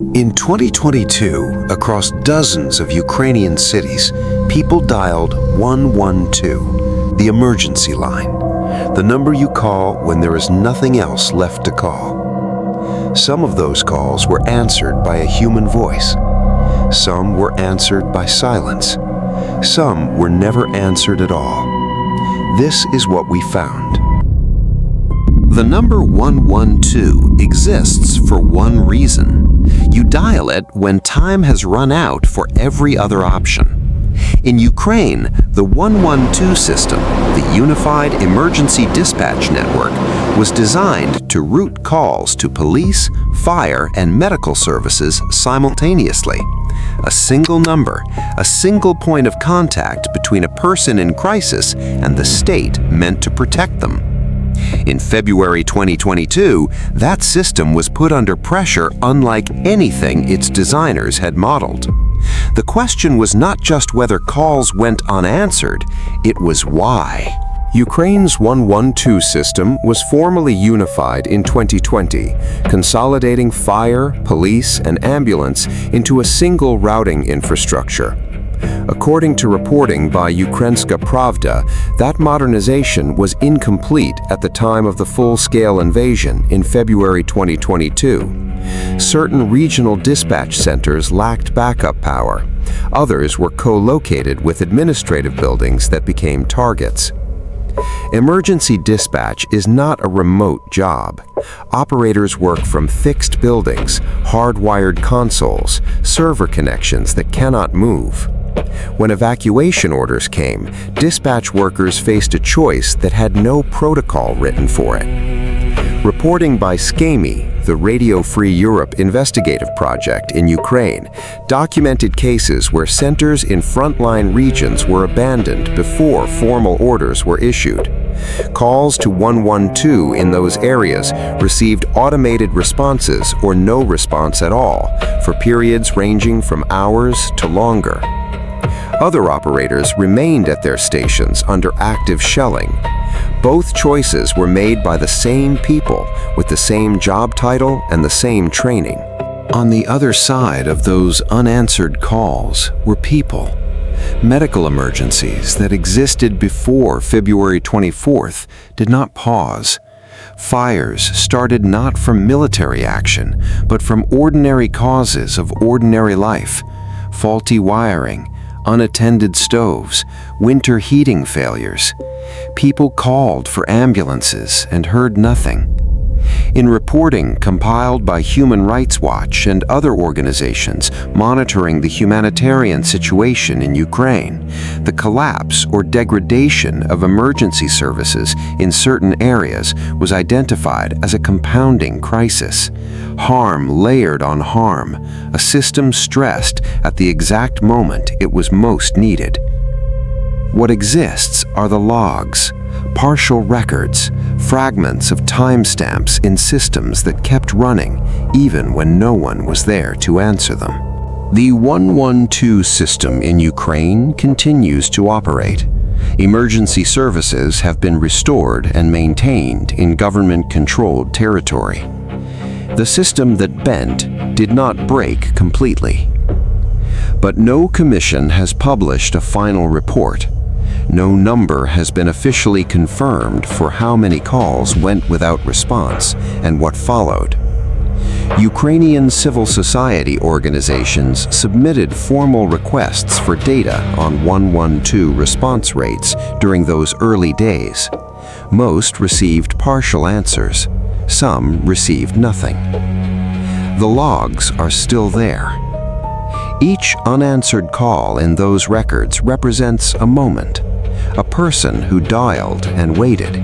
In 2022, across dozens of Ukrainian cities, people dialed 112, the emergency line, the number you call when there is nothing else left to call. Some of those calls were answered by a human voice. Some were answered by silence. Some were never answered at all. This is what we found. The number 112 exists for one reason. You dial it when time has run out for every other option. In Ukraine, the 112 system, the Unified Emergency Dispatch Network, was designed to route calls to police, fire, and medical services simultaneously. A single number, a single point of contact between a person in crisis and the state meant to protect them. In February 2022, that system was put under pressure unlike anything its designers had modeled. The question was not just whether calls went unanswered, it was why. Ukraine's 112 system was formally unified in 2020, consolidating fire, police, and ambulance into a single routing infrastructure. According to reporting by Ukrainska Pravda, that modernization was incomplete at the time of the full-scale invasion in February 2022. Certain regional dispatch centers lacked backup power. Others were co-located with administrative buildings that became targets. Emergency dispatch is not a remote job. Operators work from fixed buildings, hardwired consoles, server connections that cannot move. When evacuation orders came, dispatch workers faced a choice that had no protocol written for it. Reporting by SCAMI, the Radio Free Europe investigative project in Ukraine, documented cases where centers in frontline regions were abandoned before formal orders were issued. Calls to 112 in those areas received automated responses or no response at all, for periods ranging from hours to longer. Other operators remained at their stations under active shelling. Both choices were made by the same people with the same job title and the same training. On the other side of those unanswered calls were people. Medical emergencies that existed before February 24th did not pause. Fires started not from military action, but from ordinary causes of ordinary life: faulty wiring, unattended stoves, winter heating failures. People called for ambulances and heard nothing. In reporting compiled by Human Rights Watch and other organizations monitoring the humanitarian situation in Ukraine, the collapse or degradation of emergency services in certain areas was identified as a compounding crisis. Harm layered on harm, a system stressed at the exact moment it was most needed. What exists are the logs, partial records, fragments of timestamps in systems that kept running even when no one was there to answer them. The 112 system in Ukraine continues to operate. Emergency services have been restored and maintained in government-controlled territory. The system that bent did not break completely. But no commission has published a final report. No number has been officially confirmed for how many calls went without response and what followed. Ukrainian civil society organizations submitted formal requests for data on 112 response rates during those early days. Most received partial answers. Some received nothing. The logs are still there. Each unanswered call in those records represents a moment, a person who dialed and waited,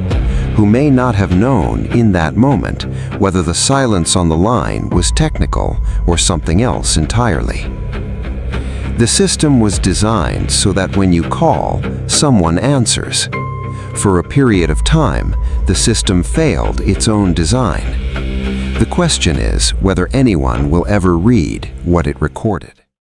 who may not have known in that moment whether the silence on the line was technical or something else entirely. The system was designed so that when you call, someone answers. For a period of time, the system failed its own design. The question is whether anyone will ever read what it recorded.